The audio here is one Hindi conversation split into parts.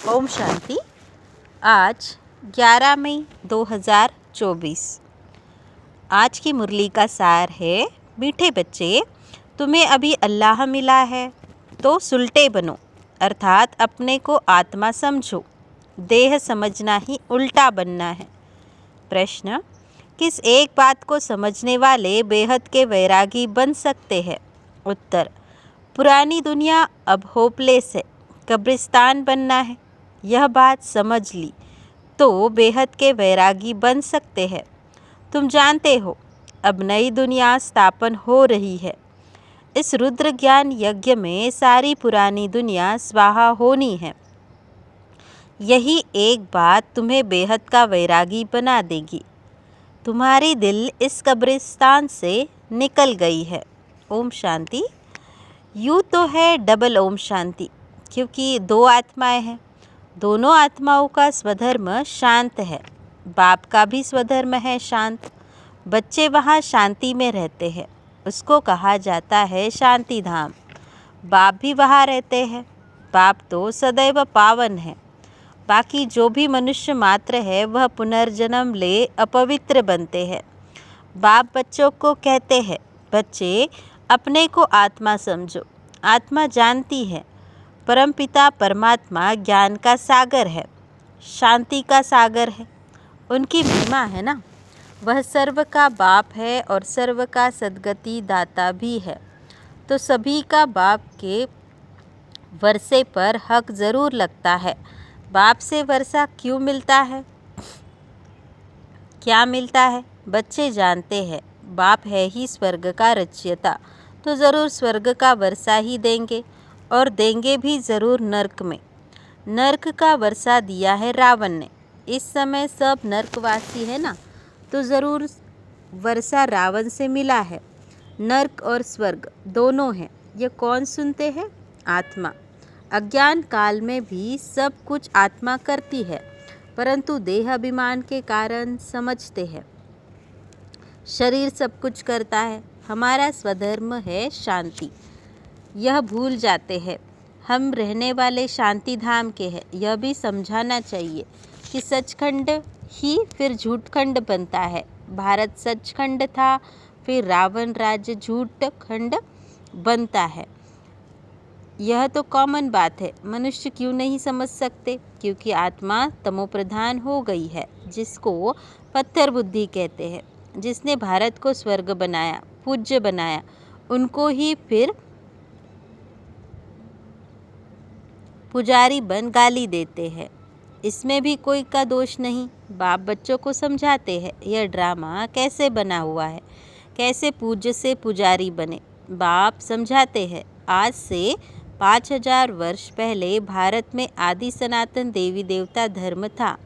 ओम शांति। आज 11 मई 2024। आज की मुरली का सार है, मीठे बच्चे, तुम्हें अभी अल्लाह मिला है तो सुलटे बनो, अर्थात अपने को आत्मा समझो। देह समझना ही उल्टा बनना है। प्रश्न: किस एक बात को समझने वाले बेहद के वैरागी बन सकते हैं? उत्तर: पुरानी दुनिया अब होपलेस है, कब्रिस्तान बनना है। यह बात समझ ली तो बेहद के वैरागी बन सकते हैं। तुम जानते हो अब नई दुनिया स्थापन हो रही है। इस रुद्र ज्ञान यज्ञ में सारी पुरानी दुनिया स्वाहा होनी है। यही एक बात तुम्हें बेहद का वैरागी बना देगी। तुम्हारी दिल इस कब्रिस्तान से निकल गई है। ओम शांति। यूँ तो है डबल ओम शांति, क्योंकि दो आत्माएं हैं। दोनों आत्माओं का स्वधर्म शांत है। बाप का भी स्वधर्म है शांत। बच्चे वहाँ शांति में रहते हैं, उसको कहा जाता है शांति धाम। बाप भी वहाँ रहते हैं। बाप तो सदैव पावन है। बाकी जो भी मनुष्य मात्र है वह पुनर्जन्म ले अपवित्र बनते हैं। बाप बच्चों को कहते हैं, बच्चे अपने को आत्मा समझो। आत्मा जानती है परमपिता परमात्मा ज्ञान का सागर है, शांति का सागर है। उनकी महिमा है ना, वह सर्व का बाप है और सर्व का सद्गति दाता भी है। तो सभी का बाप के वर्षे पर हक ज़रूर लगता है। बाप से वर्षा क्यों मिलता है? क्या मिलता है? बच्चे जानते हैं बाप है ही स्वर्ग का रचयिता, तो ज़रूर स्वर्ग का वर्षा ही देंगे, और देंगे भी ज़रूर नर्क में। नर्क का वर्षा दिया है रावण ने। इस समय सब नर्कवासी है ना, तो ज़रूर वर्षा रावण से मिला है। नर्क और स्वर्ग दोनों हैं। ये कौन सुनते हैं? आत्मा। अज्ञान काल में भी सब कुछ आत्मा करती है, परंतु देह अभिमान के कारण समझते हैं शरीर सब कुछ करता है। हमारा स्वधर्म है शांति, यह भूल जाते हैं। हम रहने वाले शांति धाम के हैं। यह भी समझाना चाहिए कि सचखंड ही फिर झूठखंड बनता है। भारत सचखंड था, फिर रावण राज्य झूठ खंड बनता है। यह तो कॉमन बात है। मनुष्य क्यों नहीं समझ सकते? क्योंकि आत्मा तमोप्रधान हो गई है, जिसको पत्थर बुद्धि कहते हैं। जिसने भारत को स्वर्ग बनाया, पूज्य बनाया, उनको ही फिर पुजारी बन गाली देते हैं। इसमें भी कोई का दोष नहीं। बाप बच्चों को समझाते हैं यह ड्रामा कैसे बना हुआ है, कैसे पूज्य से पुजारी बने। बाप समझाते हैं आज से 5000 वर्ष पहले भारत में आदि सनातन देवी देवता धर्म था।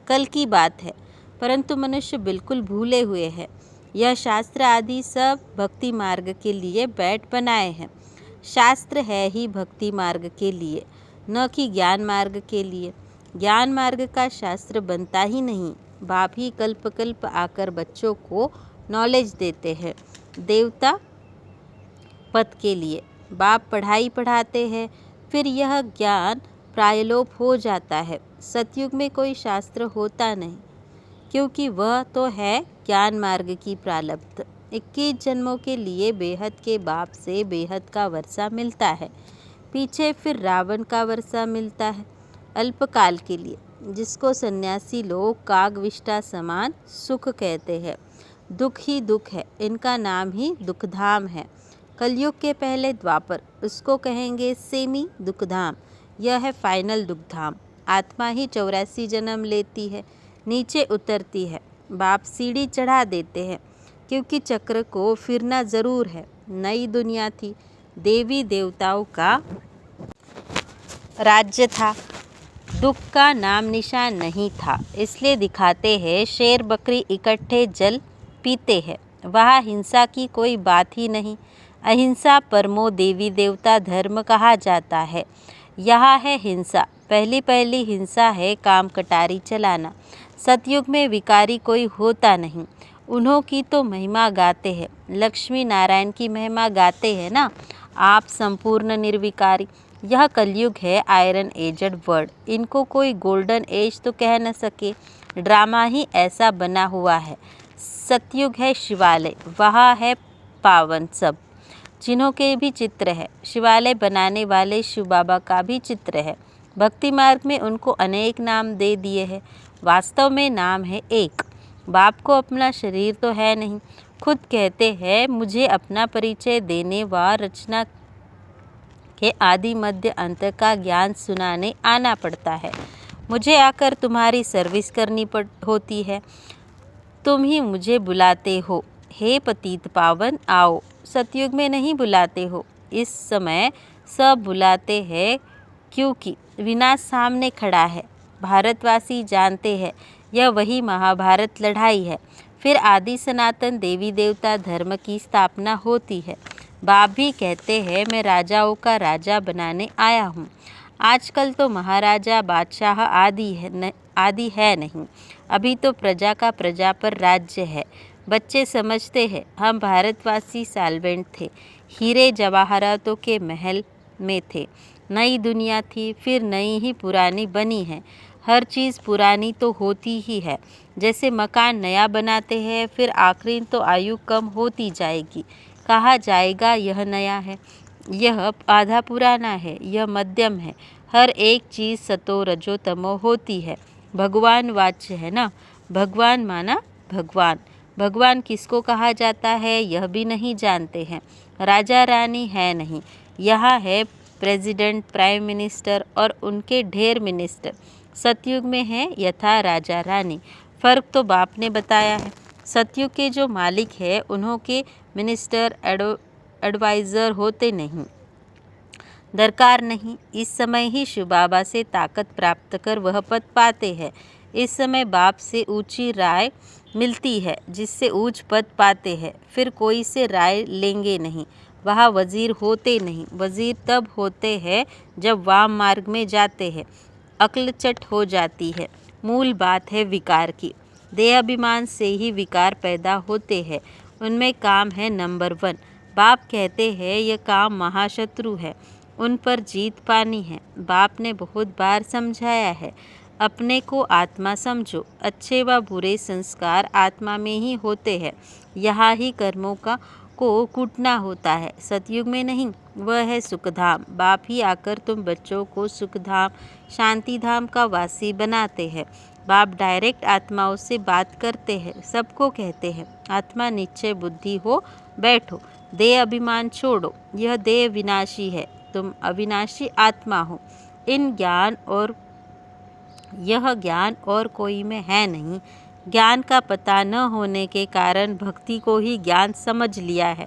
कल की बात है, परंतु मनुष्य बिल्कुल भूले हुए हैं। यह शास्त्र आदि सब भक्ति मार्ग के लिए बैठ बनाए हैं। शास्त्र है ही भक्ति मार्ग के लिए, न कि ज्ञान मार्ग के लिए। ज्ञान मार्ग का शास्त्र बनता ही नहीं। बाप ही कल्प कल्प आकर बच्चों को नॉलेज देते हैं देवता पद के लिए। बाप पढ़ाई पढ़ाते हैं, फिर यह ज्ञान प्रायलोप हो जाता है। सतयुग में कोई शास्त्र होता नहीं, क्योंकि वह तो है ज्ञान मार्ग की प्रारब्ध। 21 जन्मों के लिए बेहद के बाप से बेहद का वर्षा मिलता है। पीछे फिर रावण का वर्षा मिलता है अल्पकाल के लिए, जिसको सन्यासी लोग कागविष्टा समान सुख कहते हैं। दुख ही दुख है, इनका नाम ही दुखधाम है। कलयुग के पहले द्वापर, उसको कहेंगे सेमी दुखधाम। यह है फाइनल दुखधाम। आत्मा ही 84 जन्म लेती है, नीचे उतरती है। बाप सीढ़ी चढ़ा देते हैं, क्योंकि चक्र को फिरना ज़रूर है। नई दुनिया थी, देवी देवताओं का राज्य था, दुख का नाम निशान नहीं था। इसलिए दिखाते हैं शेर बकरी इकट्ठे जल पीते हैं। वहाँ हिंसा की कोई बात ही नहीं। अहिंसा परमो देवी देवता धर्म कहा जाता है। यहाँ है हिंसा। पहली हिंसा है काम कटारी चलाना। सतयुग में विकारी कोई होता नहीं। उन्हों की तो महिमा गाते हैं, लक्ष्मी नारायण की महिमा गाते हैं ना। आप संपूर्ण निर्विकारी, यह कलयुग है आयरन एजड वर्ड, इनको कोई गोल्डन एज तो कह न सके, ड्रामा ही ऐसा बना हुआ है। सतयुग है शिवालय, वहाँ है पावन सब, जिन्हों के भी चित्र है। शिवालय बनाने वाले शिव बाबा का भी चित्र है। भक्ति मार्ग में उनको अनेक नाम दे दिए हैं, वास्तव में नाम है एक। बाप को अपना शरीर तो है नहीं, खुद कहते हैं मुझे अपना परिचय देने व रचना के आदि मध्य अंत का ज्ञान सुनाने आना पड़ता है। मुझे आकर तुम्हारी सर्विस करनी होती है, तुम ही मुझे बुलाते हो, हे पतित पावन आओ। सतयुग में नहीं बुलाते हो, इस समय सब बुलाते हैं, क्योंकि विनाश सामने खड़ा है। भारतवासी जानते हैं यह वही महाभारत लड़ाई है, फिर आदि सनातन देवी देवता धर्म की स्थापना होती है। बाप भी कहते हैं मैं राजाओं का राजा बनाने आया हूँ। आजकल तो महाराजा बादशाह आदि है नहीं, अभी तो प्रजा का प्रजा पर राज्य है। बच्चे समझते हैं हम भारतवासी साल्वेंट थे, हीरे जवाहरातों के महल में थे। नई दुनिया थी, फिर नई ही पुरानी बनी है। हर चीज़ पुरानी तो होती ही है, जैसे मकान नया बनाते हैं, फिर आखिरी तो आयु कम होती जाएगी, कहा जाएगा यह नया है, यह आधा पुराना है, यह मध्यम है। हर एक चीज़ सतो रजो तमो होती है। भगवान वाच्य है ना, भगवान माना भगवान। भगवान किसको कहा जाता है यह भी नहीं जानते हैं। राजा रानी है नहीं, यहाँ है प्रेसिडेंट, प्राइम मिनिस्टर और उनके ढेर मिनिस्टर। सतयुग में है यथा राजा रानी, फ़र्क तो बाप ने बताया है। सतयुग के जो मालिक है उन्हों के मिनिस्टर एडवाइज़र होते नहीं, दरकार नहीं। इस समय ही शिव बाबा से ताकत प्राप्त कर वह पद पाते हैं। इस समय बाप से ऊंची राय मिलती है, जिससे ऊंच पद पाते हैं, फिर कोई से राय लेंगे नहीं। वहाँ वज़ीर होते नहीं, वज़ीर तब होते हैं जब वाम मार्ग में जाते हैं, अक्ल चट हो जाती है। मूल बात है विकार की, देह अभिमान से ही विकार पैदा होते हैं, उनमें काम है नंबर 1। बाप कहते हैं यह काम महाशत्रु है, उन पर जीत पानी है। बाप ने बहुत बार समझाया है, अपने को आत्मा समझो। अच्छे व बुरे संस्कार आत्मा में ही होते हैं, यहाँ ही कर्मों को कूटना होता है। सतयुग में नहीं, वह है सुखधाम। बाप ही आकर तुम बच्चों को सुखधाम शांति धाम का वासी बनाते हैं। बाप डायरेक्ट आत्माओं से बात करते हैं, सबको कहते हैं आत्मा निश्चय बुद्धि हो बैठो, देह अभिमान छोड़ो, यह देह विनाशी है, तुम अविनाशी आत्मा हो। यह ज्ञान और कोई में है नहीं। ज्ञान का पता न होने के कारण भक्ति को ही ज्ञान समझ लिया है।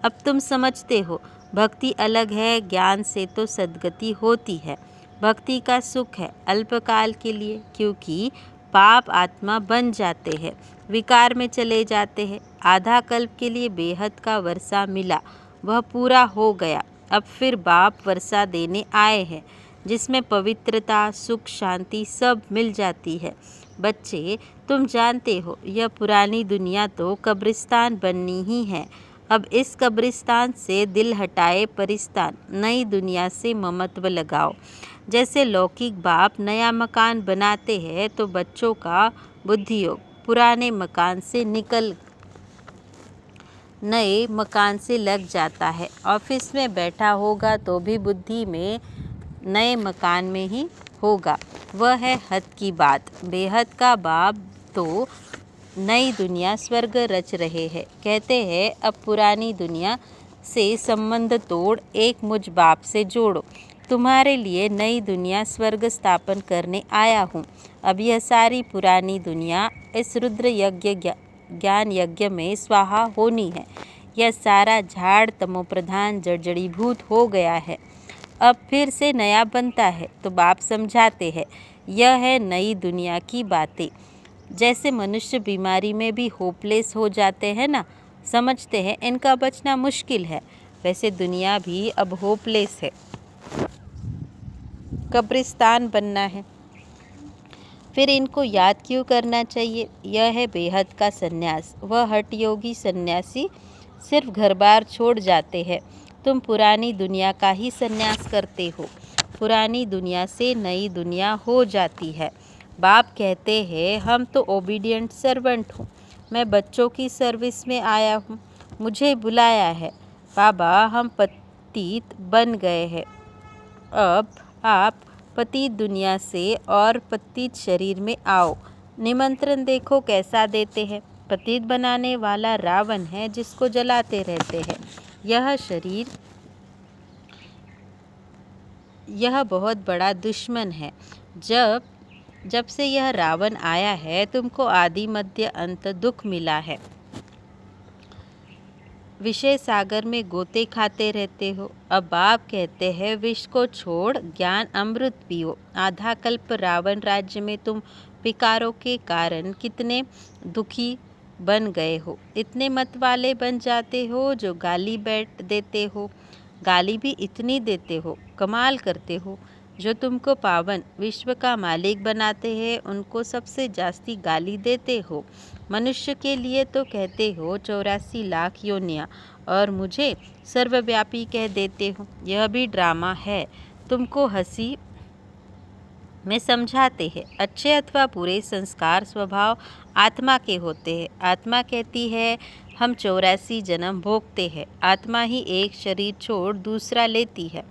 अब तुम समझते हो भक्ति अलग है, ज्ञान से तो सद्गति होती है। भक्ति का सुख है अल्पकाल के लिए, क्योंकि पाप आत्मा बन जाते हैं, विकार में चले जाते हैं। आधा कल्प के लिए बेहद का वर्षा मिला, वह पूरा हो गया। अब फिर बाप वर्षा देने आए हैं, जिसमें पवित्रता सुख शांति सब मिल जाती है। बच्चे तुम जानते हो यह पुरानी दुनिया तो कब्रिस्तान बननी ही है। अब इस कब्रिस्तान से दिल हटाए परिस्तान, नई दुनिया से ममत्व लगाओ। जैसे लौकिक बाप नया मकान बनाते हैं तो बच्चों का बुद्धियोग पुराने मकान से निकल नए मकान से लग जाता है। ऑफिस में बैठा होगा तो भी बुद्धि में नए मकान में ही होगा। वह है हद की बात। बेहद का बाप तो नई दुनिया स्वर्ग रच रहे हैं। कहते हैं अब पुरानी दुनिया से संबंध तोड़ एक मुझ बाप से जोड़ो। तुम्हारे लिए नई दुनिया स्वर्ग स्थापन करने आया हूँ। अब यह सारी पुरानी दुनिया इस रुद्र यज्ञ ज्ञान यज्ञ में स्वाहा होनी है। यह सारा झाड़ तमोप्रधान जड़जड़ीभूत हो गया है, अब फिर से नया बनता है। तो बाप समझाते हैं यह है नई दुनिया की बातें। जैसे मनुष्य बीमारी में भी होपलेस हो जाते हैं ना, समझते हैं इनका बचना मुश्किल है, वैसे दुनिया भी अब होपलेस है, कब्रिस्तान बनना है। फिर इनको याद क्यों करना चाहिए? यह है बेहद का सन्यास। वह हठ योगी सन्यासी सिर्फ घर बार छोड़ जाते हैं, तुम पुरानी दुनिया का ही सन्यास करते हो। पुरानी दुनिया से नई दुनिया हो जाती है। बाप कहते हैं हम तो ओबीडियंट सर्वेंट हूँ, मैं बच्चों की सर्विस में आया हूँ, मुझे बुलाया है। बाबा हम पतित बन गए हैं, अब आप पतित दुनिया से और पतित शरीर में आओ। निमंत्रण देखो कैसा देते हैं। पतित बनाने वाला रावण है जिसको जलाते रहते हैं। यह शरीर यह बहुत बड़ा दुश्मन है। जब से यह रावण आया है तुमको आदि मध्य अंत दुख मिला है। विषय सागर में गोते खाते रहते हो। अब बाप कहते हैं विष को छोड़ ज्ञान अमृत पियो। आधा कल्प रावण राज्य में तुम विकारों के कारण कितने दुखी बन गए हो। इतने मत वाले बन जाते हो जो गाली बैठ देते हो, गाली भी इतनी देते हो, कमाल करते हो। जो तुमको पावन विश्व का मालिक बनाते हैं उनको सबसे जास्ती गाली देते हो। मनुष्य के लिए तो कहते हो 84 लाख योनियाँ और मुझे सर्वव्यापी कह देते हो। यह भी ड्रामा है, तुमको हंसी में समझाते हैं। अच्छे अथवा बुरे संस्कार स्वभाव आत्मा के होते हैं। आत्मा कहती है हम 84 जन्म भोगते हैं। आत्मा ही एक शरीर छोड़ दूसरा लेती है।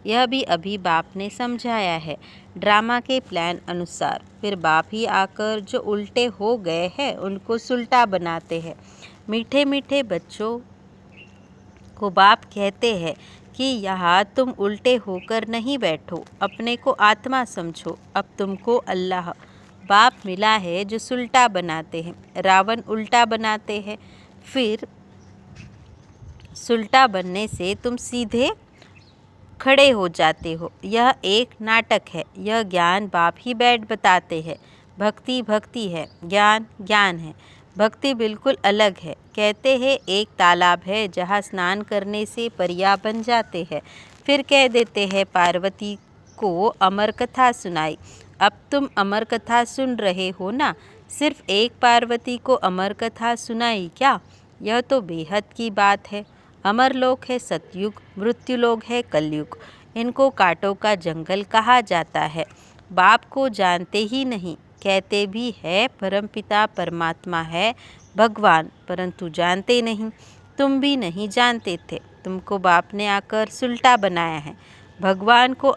यह भी अभी बाप ने समझाया है ड्रामा के प्लान अनुसार। फिर बाप ही आकर जो उल्टे हो गए हैं उनको सुल्टा बनाते हैं। मीठे मीठे बच्चों को बाप कहते हैं कि यहाँ तुम उल्टे होकर नहीं बैठो, अपने को आत्मा समझो। अब तुमको अल्लाह बाप मिला है जो सुल्टा बनाते हैं। रावण उल्टा बनाते हैं, फिर सुल्टा बनने से तुम सीधे खड़े हो जाते हो। यह एक नाटक है। यह ज्ञान बाप ही बैठ बताते हैं। भक्ति भक्ति है, ज्ञान ज्ञान है। भक्ति बिल्कुल अलग है। कहते हैं एक तालाब है जहाँ स्नान करने से परिया बन जाते हैं। फिर कह देते हैं पार्वती को अमर कथा सुनाई। अब तुम अमर कथा सुन रहे हो ना। सिर्फ एक पार्वती को अमर कथा सुनाई क्या? यह तो बेहद की बात है। अमर लोक है सतयुग, मृत्युलोक है कलयुग। इनको कांटों का जंगल कहा जाता है। बाप को जानते ही नहीं। कहते भी है परमपिता परमात्मा है भगवान, परंतु जानते नहीं। तुम भी नहीं जानते थे। तुमको बाप ने आकर सुल्टा बनाया है। भगवान को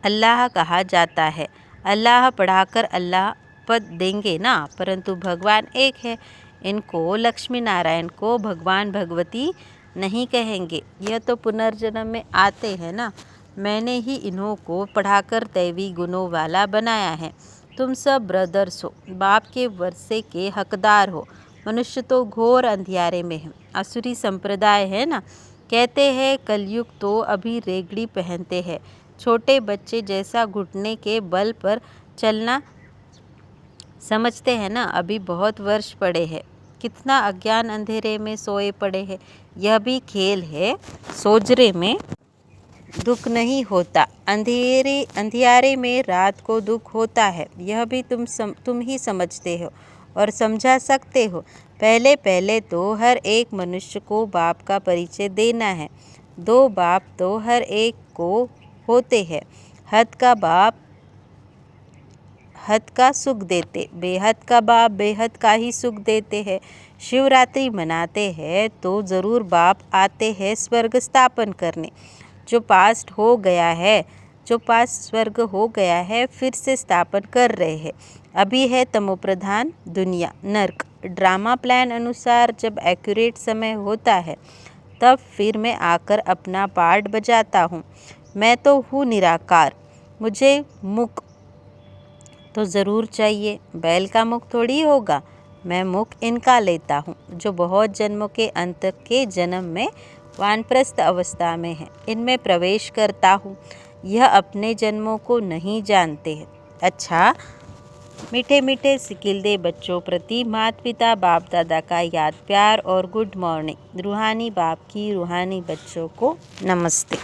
अल्लाह कहा जाता है। अल्लाह पढ़ाकर अल्लाह पद देंगे ना, परंतु भगवान एक है। इनको लक्ष्मी नारायण को भगवान भगवती नहीं कहेंगे। यह तो पुनर्जन्म में आते हैं ना। मैंने ही इन्हों को पढ़ाकर दैवी गुणों वाला बनाया है। तुम सब ब्रदर्स हो, बाप के वर्षे के हकदार हो। मनुष्य तो घोर अंधियारे में है। असुरी संप्रदाय है ना। कहते हैं कलयुग तो अभी रेगड़ी पहनते हैं। छोटे बच्चे जैसा घुटने के बल पर चलना समझते हैं ना। अभी बहुत वर्ष पड़े हैं। कितना अज्ञान अंधेरे में सोए पड़े हैं। यह भी खेल है। सोजरे में दुख नहीं होता, अंधियारे में रात को दुख होता है। यह भी तुम ही समझते हो और समझा सकते हो। पहले पहले तो हर एक मनुष्य को बाप का परिचय देना है। दो बाप तो हर एक को होते हैं। हद का बाप हद का सुख देते, बेहद का बाप बेहद का ही सुख देते हैं। शिवरात्रि मनाते हैं तो ज़रूर बाप आते हैं स्वर्ग स्थापन करने। जो पास्ट हो गया है, जो पास्ट स्वर्ग हो गया है, फिर से स्थापन कर रहे हैं। अभी है तमोप्रधान दुनिया, नर्क। ड्रामा प्लान अनुसार जब एक्यूरेट समय होता है तब फिर मैं आकर अपना पार्ट बजाता हूँ। मैं तो हूँ निराकार, मुझे मुख तो ज़रूर चाहिए। बैल का मुख थोड़ी होगा। मैं मुख इनका लेता हूँ जो बहुत जन्मों के अंत के जन्म में वानप्रस्थ अवस्था में है। इनमें प्रवेश करता हूँ। यह अपने जन्मों को नहीं जानते हैं। अच्छा, मीठे मीठे सिकिलदे बच्चों प्रति माता पिता बाप दादा का याद प्यार और गुड मॉर्निंग। रूहानी बाप की रूहानी बच्चों को नमस्ते।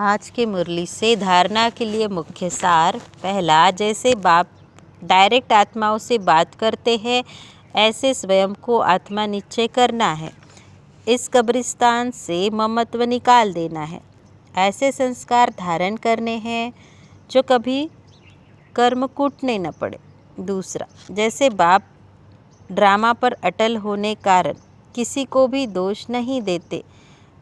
आज की मुरली से धारणा के लिए मुख्य सार। पहला, जैसे बाप डायरेक्ट आत्माओं से बात करते हैं ऐसे स्वयं को आत्मा निश्चय करना है। इस कब्रिस्तान से ममत्व निकाल देना है। ऐसे संस्कार धारण करने हैं जो कभी कर्म कूटने न पड़े। दूसरा, जैसे बाप ड्रामा पर अटल होने कारण किसी को भी दोष नहीं देते,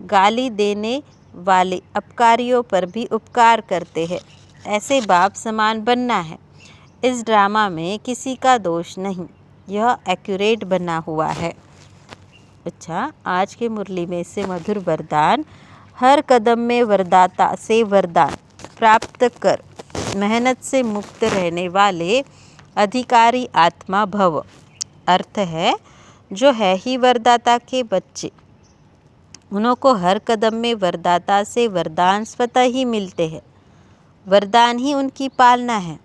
गाली देने वाले अपकारियों पर भी उपकार करते हैं, ऐसे बाप समान बनना है। इस ड्रामा में किसी का दोष नहीं, यह एक्यूरेट बना हुआ है। अच्छा, आज के मुरली में से मधुर वरदान। हर कदम में वरदाता से वरदान प्राप्त कर मेहनत से मुक्त रहने वाले अधिकारी आत्मा भव। अर्थ है, जो है ही वरदाता के बच्चे, उनको हर कदम में वरदाता से वरदान स्वतः ही मिलते हैं। वरदान ही उनकी पालना है।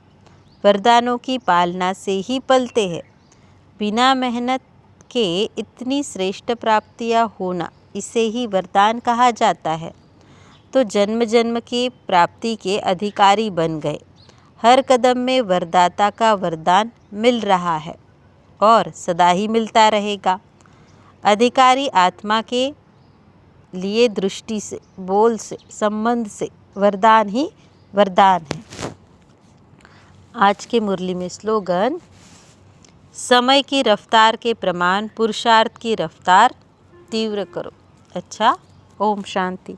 वरदानों की पालना से ही पलते हैं। बिना मेहनत के इतनी श्रेष्ठ प्राप्तियां होना, इसे ही वरदान कहा जाता है। तो जन्म जन्म की प्राप्ति के अधिकारी बन गए। हर कदम में वरदाता का वरदान मिल रहा है और सदा ही मिलता रहेगा। अधिकारी आत्मा के लिए दृष्टि से, बोल से, संबंध से वरदान ही वरदान है। आज के मुरली में स्लोगन। समय की रफ्तार के प्रमाण पुरुषार्थ की रफ्तार तीव्र करो। अच्छा, ओम शांति।